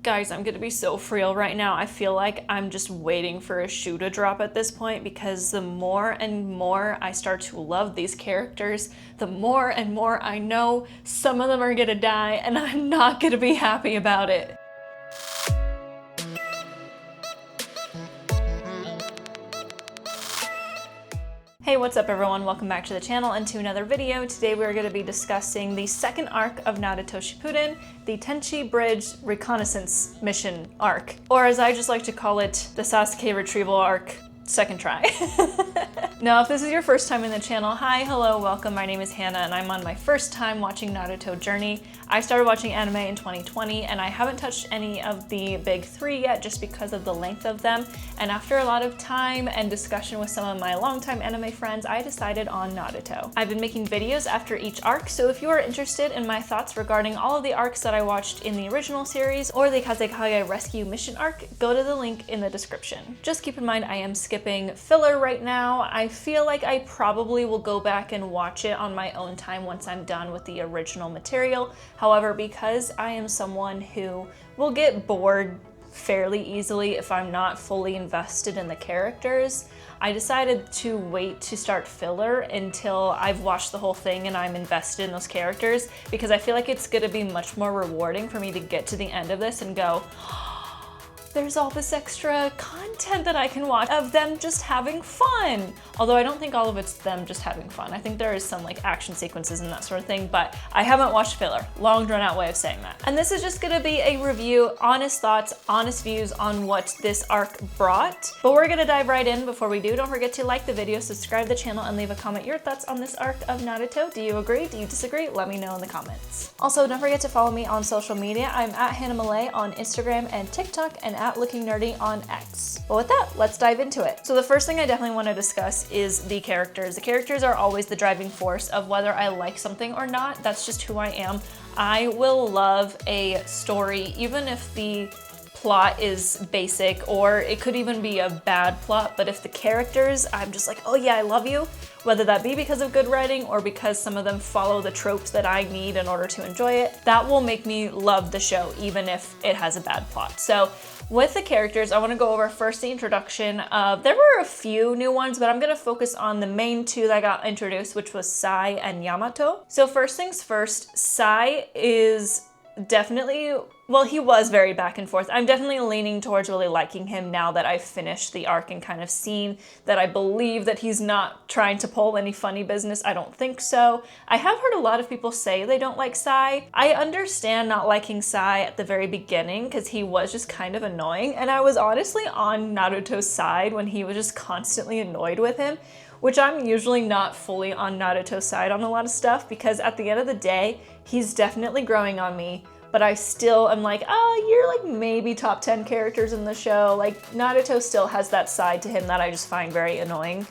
Guys, I'm gonna be so real right now. I feel like I'm just waiting for a shoe to drop at this point, because the more and more I start to love these characters, the more and more I know some of them are gonna die, and I'm not gonna be happy about it. Hey, what's up everyone? Welcome back to the channel and to another video. Today we're going to be discussing the second arc of Naruto Shippuden, the Tenchi Bridge Reconnaissance Mission arc. Or as I just like to call it, the Sasuke Retrieval arc, second try. Now, if this is your first time in the channel, hi, hello, welcome. My name is Hannah and I'm on my first time watching Naruto journey. I started watching anime in 2020 and I haven't touched any of the big three yet just because of the length of them. And after a lot of time and discussion with some of my longtime anime friends, I decided on Naruto. I've been making videos after each arc, so if you are interested in my thoughts regarding all of the arcs that I watched in the original series or the Kazekage Rescue Mission arc, go to the link in the description. Just keep in mind I am skipping filler right now. I feel like I probably will go back and watch it on my own time once I'm done with the original material. However, because I am someone who will get bored fairly easily if I'm not fully invested in the characters, I decided to wait to start filler until I've watched the whole thing and I'm invested in those characters, because I feel like it's gonna be much more rewarding for me to get to the end of this and go, there's all this extra content that I can watch of them just having fun. Although I don't think all of it's them just having fun. I think there is some like action sequences and that sort of thing, but I haven't watched filler. Long drawn out way of saying that. And this is just gonna be a review, honest thoughts, honest views on what this arc brought. But we're gonna dive right in. Before we do, don't forget to like the video, subscribe to the channel, and leave a comment your thoughts on this arc of Naruto. Do you agree? Do you disagree? Let me know in the comments. Also, don't forget to follow me on social media. I'm at Hannah Malay on Instagram and TikTok, and at lookingnerdy on X. But with that, let's dive into it. So the first thing I definitely want to discuss is the characters. The characters are always the driving force of whether I like something or not. That's just who I am. I will love a story even if the plot is basic, or it could even be a bad plot, but if the characters, I'm just like, oh yeah, I love you, whether that be because of good writing or because some of them follow the tropes that I need in order to enjoy it, that will make me love the show even if it has a bad plot. So with the characters, I want to go over first the introduction of, there were a few new ones, but I'm going to focus on the main two that got introduced, which was Sai and Yamato. So first things first, Sai is definitely, well, he was very back and forth. I'm definitely leaning towards really liking him now that I've finished the arc and kind of seen that I believe that he's not trying to pull any funny business. I don't think so. I have heard a lot of people say they don't like Sai. I understand not liking Sai at the very beginning because he was just kind of annoying, and I was honestly on Naruto's side when he was just constantly annoyed with him, which I'm usually not fully on Naruto's side on a lot of stuff, because at the end of the day, he's definitely growing on me, but I still am like, oh, you're like maybe top 10 characters in the show. Like, Naruto still has that side to him that I just find very annoying.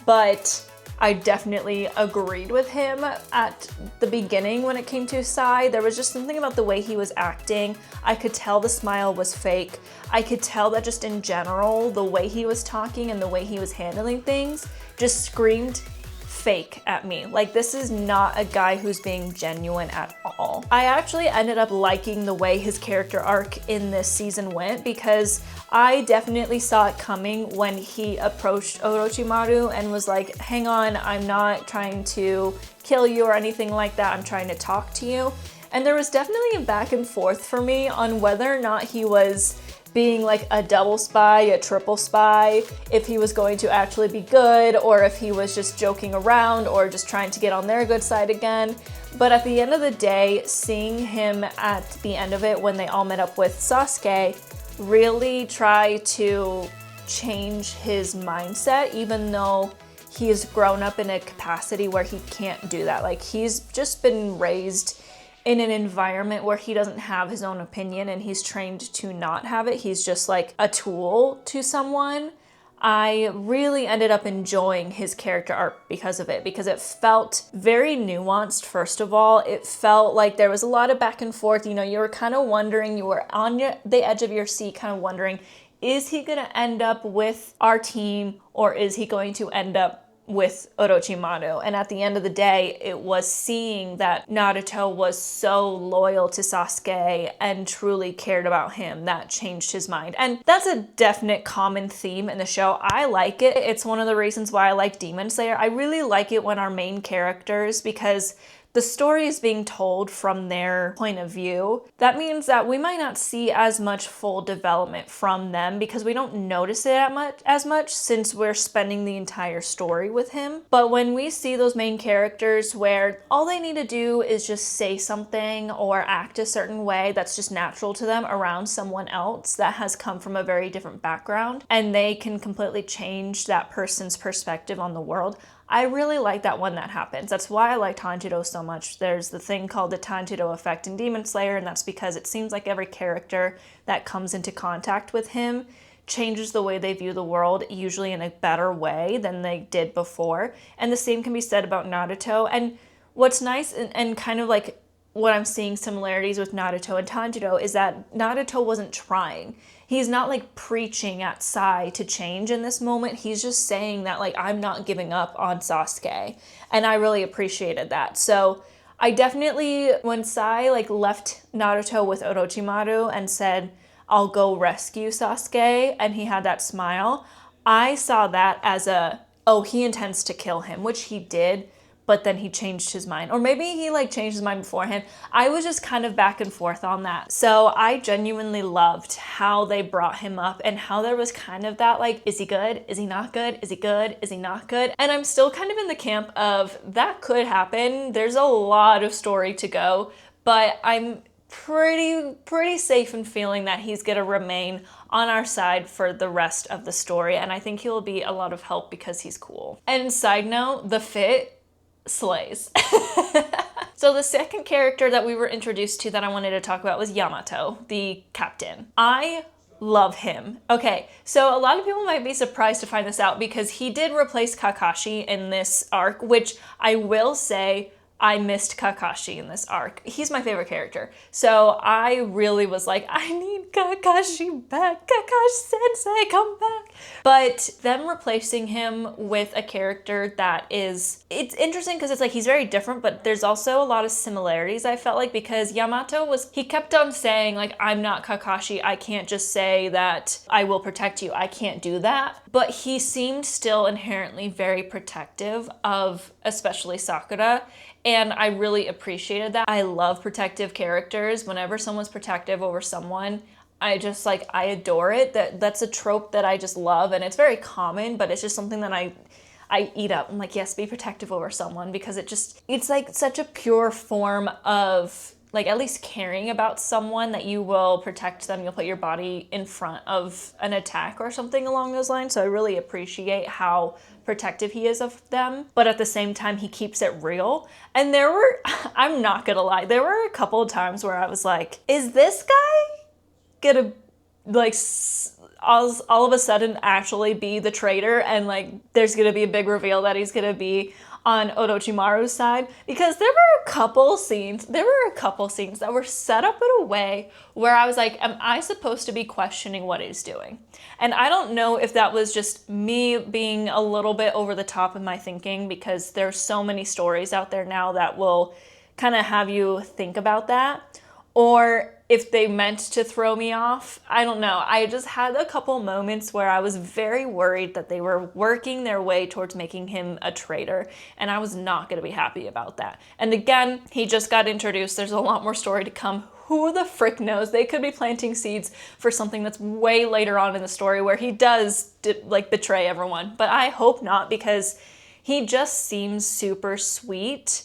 But I definitely agreed with him at the beginning when it came to Sai. There was just something about the way he was acting. I could tell the smile was fake. I could tell that just in general, the way he was talking and the way he was handling things just screamed fake at me. Like, this is not a guy who's being genuine at all. I actually ended up liking the way his character arc in this season went, because I definitely saw it coming when he approached Orochimaru and was like, hang on, I'm not trying to kill you or anything like that, I'm trying to talk to you. And there was definitely a back and forth for me on whether or not he was being like a double spy, a triple spy, if he was going to actually be good, or if he was just joking around or just trying to get on their good side again. But at the end of the day, seeing him at the end of it when they all met up with Sasuke really try to change his mindset, even though he's grown up in a capacity where he can't do that. Like, he's just been raised in an environment where he doesn't have his own opinion and he's trained to not have it. He's just like a tool to someone. I really ended up enjoying his character arc because of it, because it felt very nuanced. First of all, it felt like there was a lot of back and forth. You know, you were kind of wondering, you were on the edge of your seat kind of wondering, is he gonna end up with our team or is he going to end up with Orochimaru. And at the end of the day, it was seeing that Naruto was so loyal to Sasuke and truly cared about him that changed his mind. And that's a definite common theme in the show. I like it. It's one of the reasons why I like Demon Slayer. I really like it when our main characters, because the story is being told from their point of view. That means that we might not see as much full development from them because we don't notice it as much since we're spending the entire story with him. But when we see those main characters where all they need to do is just say something or act a certain way that's just natural to them around someone else that has come from a very different background, and they can completely change that person's perspective on the world, I really like that when that happens. That's why I like Tanjiro so much. There's the thing called the Tanjiro effect in Demon Slayer, and that's because it seems like every character that comes into contact with him changes the way they view the world, usually in a better way than they did before. And the same can be said about Naruto. And what's nice and kind of like what I'm seeing similarities with Naruto and Tanjiro is that Naruto wasn't trying. He's not like preaching at Sai to change in this moment. He's just saying that like, I'm not giving up on Sasuke. And I really appreciated that. So I definitely, when Sai like left Naruto with Orochimaru and said, I'll go rescue Sasuke, and he had that smile, I saw that as oh, he intends to kill him, which he did, but then he changed his mind. Or maybe he like changed his mind beforehand. I was just kind of back and forth on that. So I genuinely loved how they brought him up and how there was kind of that like, is he good? Is he not good? Is he good? Is he not good? And I'm still kind of in the camp of that could happen. There's a lot of story to go, but I'm pretty safe in feeling that he's gonna remain on our side for the rest of the story. And I think he'll be a lot of help because he's cool. And side note, the fit slays. So the second character that we were introduced to that I wanted to talk about was Yamato, the captain. I love him. Okay, so a lot of people might be surprised to find this out because he did replace Kakashi in this arc, which I will say I missed Kakashi in this arc. He's my favorite character. So I really was like, I need Kakashi back. Kakashi sensei, come back. But them replacing him with a character that is, it's interesting because it's like he's very different, but there's also a lot of similarities I felt like, because Yamato he kept on saying like, I'm not Kakashi. I can't just say that I will protect you. I can't do that. But he seemed still inherently very protective of especially Sakura. And I really appreciated that. I love protective characters. Whenever someone's protective over someone, I adore it. That's a trope that I just love, and it's very common, but it's just something that I eat up. I'm like, yes, be protective over someone, because it's like such a pure form of like at least caring about someone that you will protect them. You'll put your body in front of an attack or something along those lines. So I really appreciate how protective he is of them, but at the same time, he keeps it real. And there were, I'm not gonna lie, there were a couple of times where I was like, is this guy gonna like all of a sudden actually be the traitor, and like there's gonna be a big reveal that he's gonna be on Orochimaru's side? Because there were a couple scenes that were set up in a way where I was like, am I supposed to be questioning what he's doing? And I don't know if that was just me being a little bit over the top in my thinking, because there's so many stories out there now that will kind of have you think about that, or if they meant to throw me off. I don't know. I just had a couple moments where I was very worried that they were working their way towards making him a traitor, and I was not going to be happy about that. And again, he just got introduced. There's a lot more story to come. Who the frick knows? They could be planting seeds for something that's way later on in the story where he does like betray everyone. But I hope not, because he just seems super sweet.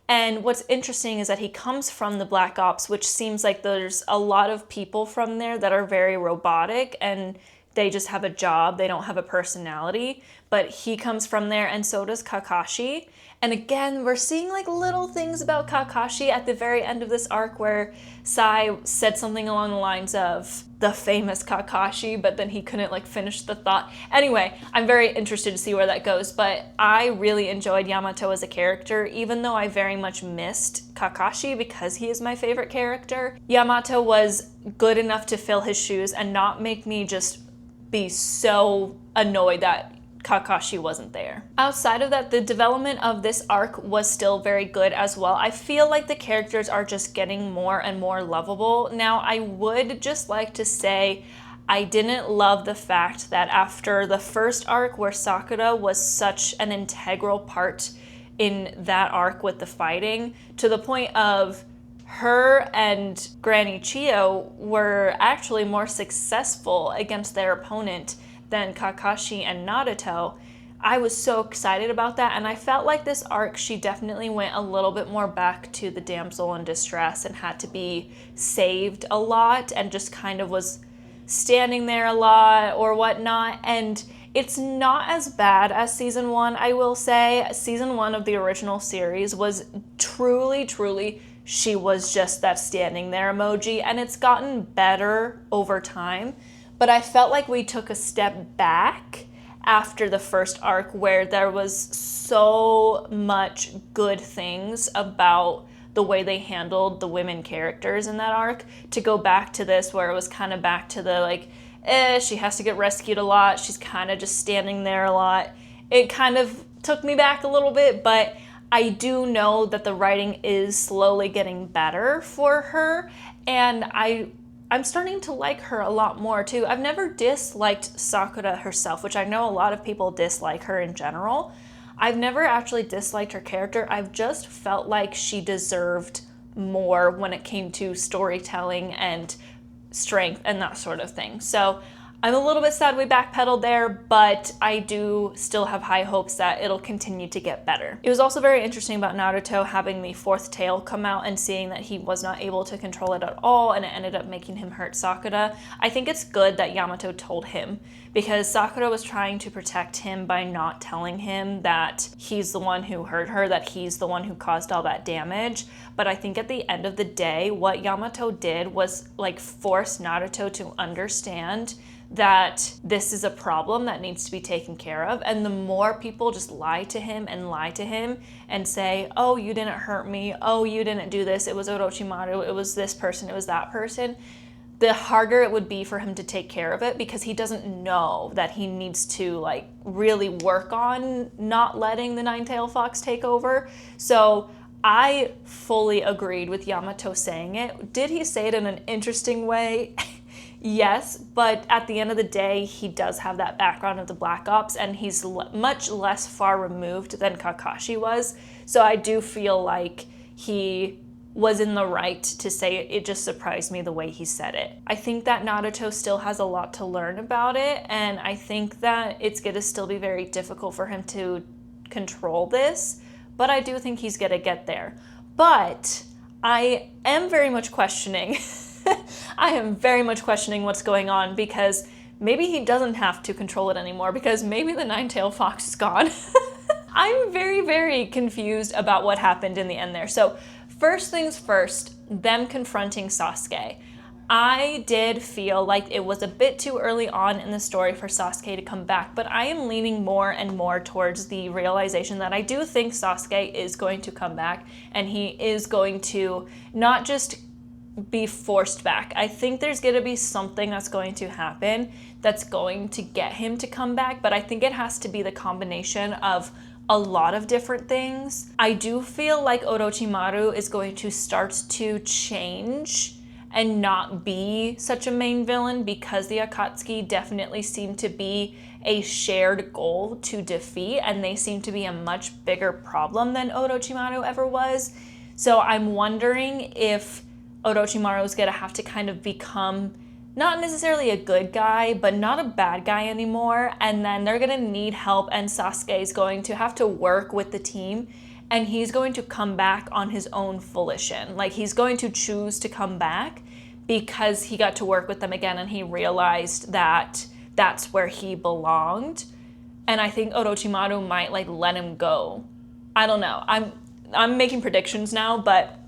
And what's interesting is that he comes from the Black Ops, which seems like there's a lot of people from there that are very robotic and they just have a job. They don't have a personality, but he comes from there, and so does Kakashi. And again, we're seeing like little things about Kakashi at the very end of this arc where Sai said something along the lines of the famous Kakashi, but then he couldn't like finish the thought. Anyway, I'm very interested to see where that goes, but I really enjoyed Yamato as a character, even though I very much missed Kakashi because he is my favorite character. Yamato was good enough to fill his shoes and not make me just be so annoyed that Kakashi wasn't there. Outside of that, the development of this arc was still very good as well. I feel like the characters are just getting more and more lovable. Now, I would just like to say I didn't love the fact that after the first arc where Sakura was such an integral part in that arc with the fighting, to the point of her and Granny Chiyo were actually more successful against their opponent than Kakashi and Naruto. I was so excited about that, and I felt like this arc, she definitely went a little bit more back to the damsel in distress and had to be saved a lot and just kind of was standing there a lot or whatnot. And it's not as bad as season 1, I will say. Season 1 of the original series was truly, she was just that standing there emoji, and it's gotten better over time. But I felt like we took a step back after the first arc where there was so much good things about the way they handled the women characters in that arc, to go back to this where it was kind of back to the like, she has to get rescued a lot, she's kind of just standing there a lot. It kind of took me back a little bit, but I do know that the writing is slowly getting better for her, and I'm starting to like her a lot more too. I've never disliked Sakura herself, which I know a lot of people dislike her in general. I've never actually disliked her character. I've just felt like she deserved more when it came to storytelling and strength and that sort of thing. So I'm a little bit sad we backpedaled there, but I do still have high hopes that it'll continue to get better. It was also very interesting about Naruto having the fourth tail come out and seeing that he was not able to control it at all, and it ended up making him hurt Sakura. I think it's good that Yamato told him, because Sakura was trying to protect him by not telling him that he's the one who hurt her, that he's the one who caused all that damage. But I think at the end of the day, what Yamato did was like force Naruto to understand that this is a problem that needs to be taken care of. And the more people just lie to him and say, oh, you didn't hurt me, oh, you didn't do this, it was Orochimaru, it was this person, it was that person, the harder it would be for him to take care of it, because he doesn't know that he needs to like really work on not letting the nine-tailed fox take over. So I fully agreed with Yamato saying it. Did he say it in an interesting way? Yes, but at the end of the day, he does have that background of the Black Ops, and he's much less far removed than Kakashi was. So I do feel like he was in the right to say it. It just surprised me the way he said it. I think that Naruto still has a lot to learn about it, and I think that it's going to still be very difficult for him to control this, but I do think he's going to get there. But I am very much questioning I am very much questioning what's going on, because maybe he doesn't have to control it anymore, because maybe the nine-tailed fox is gone. I'm very confused about what happened in the end there. So first things first, them confronting Sasuke. I did feel like it was a bit too early on in the story for Sasuke to come back, but I am leaning more and more towards the realization that I do think Sasuke is going to come back, and he is going to not just be forced back. I think there's going to be something that's going to happen that's going to get him to come back, but I think it has to be the combination of a lot of different things. I do feel like Orochimaru is going to start to change and not be such a main villain, because the Akatsuki definitely seem to be a shared goal to defeat, and they seem to be a much bigger problem than Orochimaru ever was. So I'm wondering if Orochimaru is going to have to kind of become not necessarily a good guy, but not a bad guy anymore. And then they're going to need help, and Sasuke is going to have to work with the team, and he's going to come back on his own volition. Like, he's going to choose to come back because he got to work with them again, and he realized that that's where he belonged. And I think Orochimaru might like let him go. I don't know. I'm making predictions now, but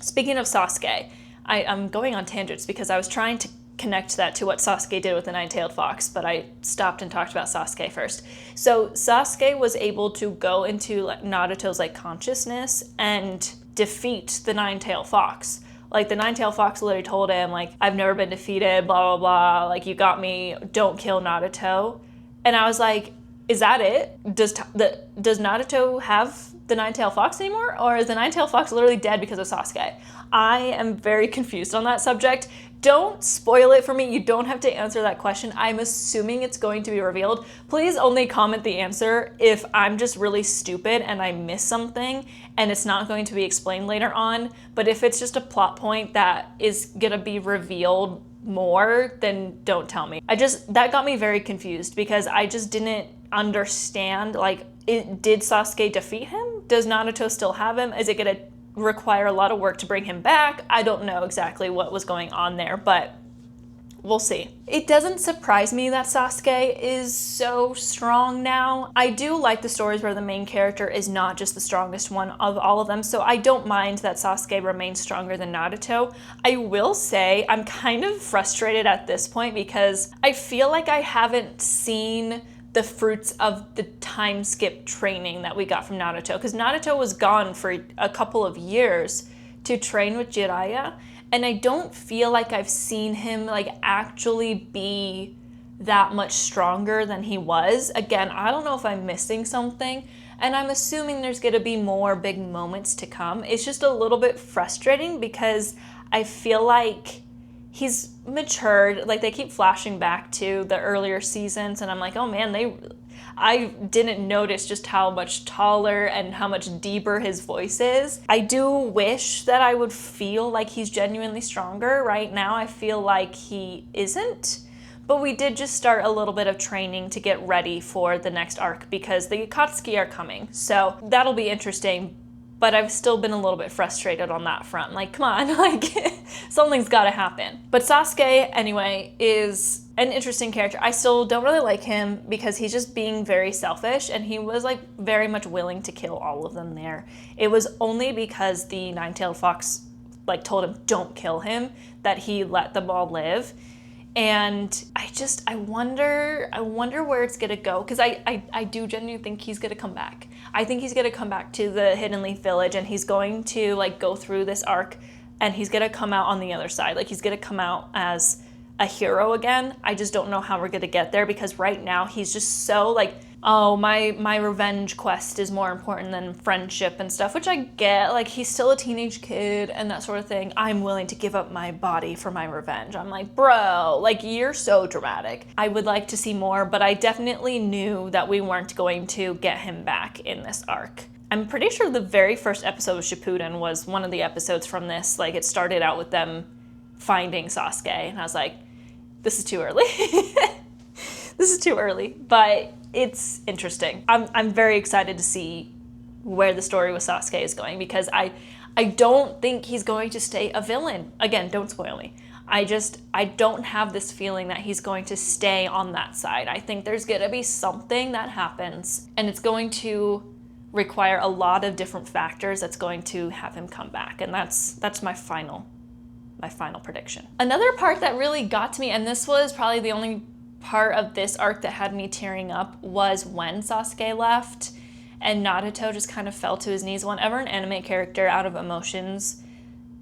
speaking of Sasuke, I'm going on tangents because I was trying to connect that to what Sasuke did with the nine-tailed fox, but I stopped and talked about Sasuke first. So Sasuke was able to go into Naruto's like consciousness and defeat the nine-tailed fox. Like, the nine-tailed fox literally told him, like, I've never been defeated, blah, blah, blah, like, you got me, don't kill Naruto. And I was like, is that it? Does Naruto have the nine-tailed fox anymore? Or is the nine-tailed fox literally dead because of Sasuke? I am very confused on that subject. Don't spoil it for me. You don't have to answer that question. I'm assuming it's going to be revealed. Please only comment the answer if I'm just really stupid and I miss something and it's not going to be explained later on. But if it's just a plot point that is gonna be revealed more, then don't tell me. That got me very confused because I just didn't understand, like, did Sasuke defeat him? Does Naruto still have him? Is it gonna require a lot of work to bring him back? I don't know exactly what was going on there, but we'll see. It doesn't surprise me that Sasuke is so strong now. I do like the stories where the main character is not just the strongest one of all of them, so I don't mind that Sasuke remains stronger than Naruto. I will say I'm kind of frustrated at this point because I feel like I haven't seen the fruits of the time skip training that we got from Naruto, because Naruto was gone for a couple of years to train with Jiraiya, and I don't feel like I've seen him like actually be that much stronger than he was. Again, I don't know if I'm missing something, and I'm assuming there's gonna be more big moments to come. It's just a little bit frustrating because I feel like he's matured. Like, they keep flashing back to the earlier seasons and I'm like, oh man, I didn't notice just how much taller and how much deeper his voice is. I do wish that I would feel like he's genuinely stronger. Right now I feel like he isn't, but we did just start a little bit of training to get ready for the next arc because the Akatsuki are coming, so that'll be interesting. But I've still been a little bit frustrated on that front. Like, come on, like, something's gotta happen. But Sasuke, anyway, is an interesting character. I still don't really like him because he's just being very selfish, and he was like very much willing to kill all of them there. It was only because the nine-tailed fox like told him don't kill him that he let them all live. And I wonder where it's gonna go, because I do genuinely think he's gonna come back. I think he's gonna come back to the Hidden Leaf Village, and he's going to like go through this arc, and he's gonna come out on the other side. Like, he's gonna come out as a hero again. I just don't know how we're gonna get there, because right now he's just so like, oh, my revenge quest is more important than friendship and stuff, which I get. Like, he's still a teenage kid and that sort of thing. I'm willing to give up my body for my revenge. I'm like, bro, like, you're so dramatic. I would like to see more, but I definitely knew that we weren't going to get him back in this arc. I'm pretty sure the very first episode of Shippuden was one of the episodes from this. Like, it started out with them finding Sasuke, and I was like, this is too early. This is too early, but it's interesting. I'm very excited to see where the story with Sasuke is going, because I don't think he's going to stay a villain. Again, don't spoil me. I don't have this feeling that he's going to stay on that side. I think there's gonna be something that happens, and it's going to require a lot of different factors that's going to have him come back, and that's my final prediction. Another part that really got to me, and this was probably the only part of this arc that had me tearing up, was when Sasuke left and Naruto just kind of fell to his knees. Whenever an anime character out of emotions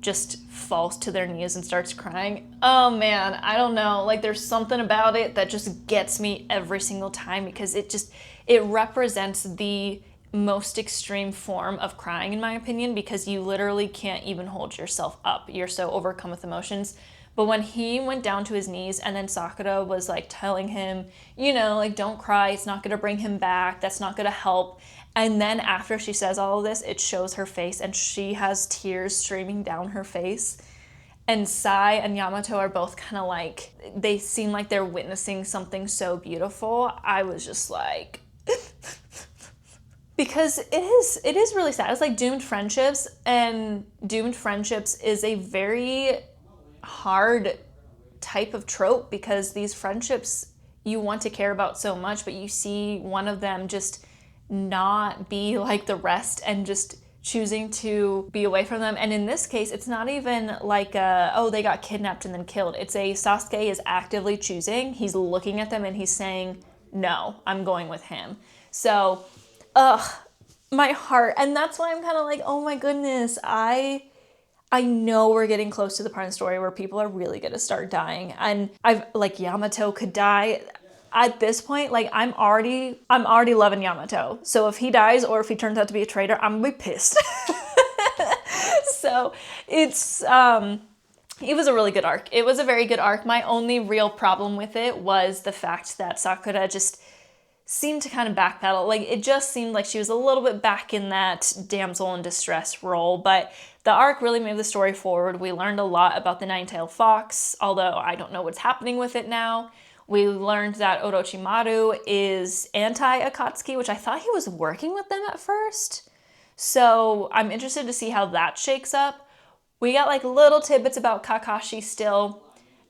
just falls to their knees and starts crying, oh man, I don't know, like, there's something about it that just gets me every single time, because it represents the most extreme form of crying, in my opinion, because you literally can't even hold yourself up. You're so overcome with emotions. But when he went down to his knees, and then Sakura was like telling him, you know, like, don't cry, it's not gonna bring him back, that's not gonna help. And then after she says all of this, it shows her face, and she has tears streaming down her face. And Sai and Yamato are both kind of like, they seem like they're witnessing something so beautiful. I was just like, because it is really sad. It's like doomed friendships, and doomed friendships is a very hard type of trope, because these friendships you want to care about so much, but you see one of them just not be like the rest and just choosing to be away from them. And in this case, it's not even like oh, they got kidnapped and then killed. It's a Sasuke is actively choosing. He's looking at them and he's saying, no, I'm going with him. So, my heart. And that's why I'm kind of like, oh my goodness, I know we're getting close to the part of the story where people are really gonna start dying. And like, Yamato could die. at this point, like I'm already loving Yamato. So if he dies or if he turns out to be a traitor, I'm gonna be pissed. So it's it was a really good arc. It was a very good arc. My only real problem with it was the fact that Sakura just seemed to kind of backpedal. Like, it just seemed like she was a little bit back in that damsel in distress role, but the arc really moved the story forward. We learned a lot about the nine-tailed fox, although I don't know what's happening with it now. We learned that Orochimaru is anti-Akatsuki, which I thought he was working with them at first. So I'm interested to see how that shakes up. We got like little tidbits about Kakashi still,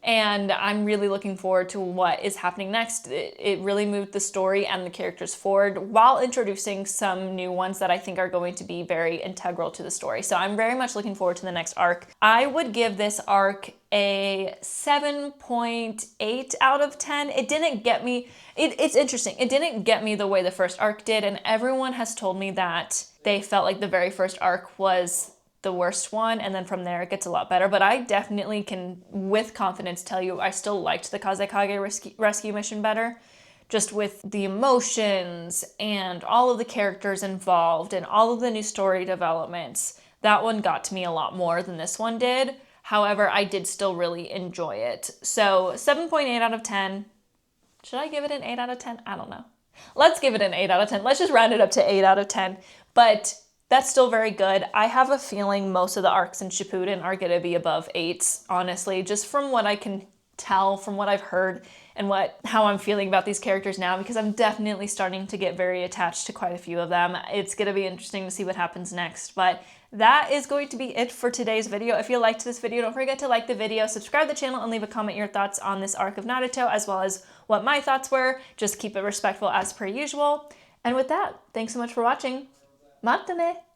and I'm really looking forward to what is happening next. It really moved the story and the characters forward while introducing some new ones that I think are going to be very integral to the story. So I'm very much looking forward to the next arc. I would give this arc a 7.8 out of 10. It didn't get me, it's interesting. It didn't get me the way the first arc did, and everyone has told me that they felt like the very first arc was the worst one, and then from there it gets a lot better. But I definitely can, with confidence, tell you I still liked the Kazekage rescue mission better, just with the emotions and all of the characters involved and all of the new story developments. That one got to me a lot more than this one did. However, I did still really enjoy it. So 7.8 out of 10. Should I give it an 8 out of 10? I don't know. Let's give it an 8 out of 10. Let's just round it up to 8 out of 10. But that's still very good. I have a feeling most of the arcs in Shippuden are going to be above 8s, honestly, just from what I can tell, from what I've heard, and how I'm feeling about these characters now, because I'm definitely starting to get very attached to quite a few of them. It's going to be interesting to see what happens next, but that is going to be it for today's video. If you liked this video, don't forget to like the video, subscribe to the channel, and leave a comment your thoughts on this arc of Naruto, as well as what my thoughts were. Just keep it respectful as per usual. And with that, thanks so much for watching. またね!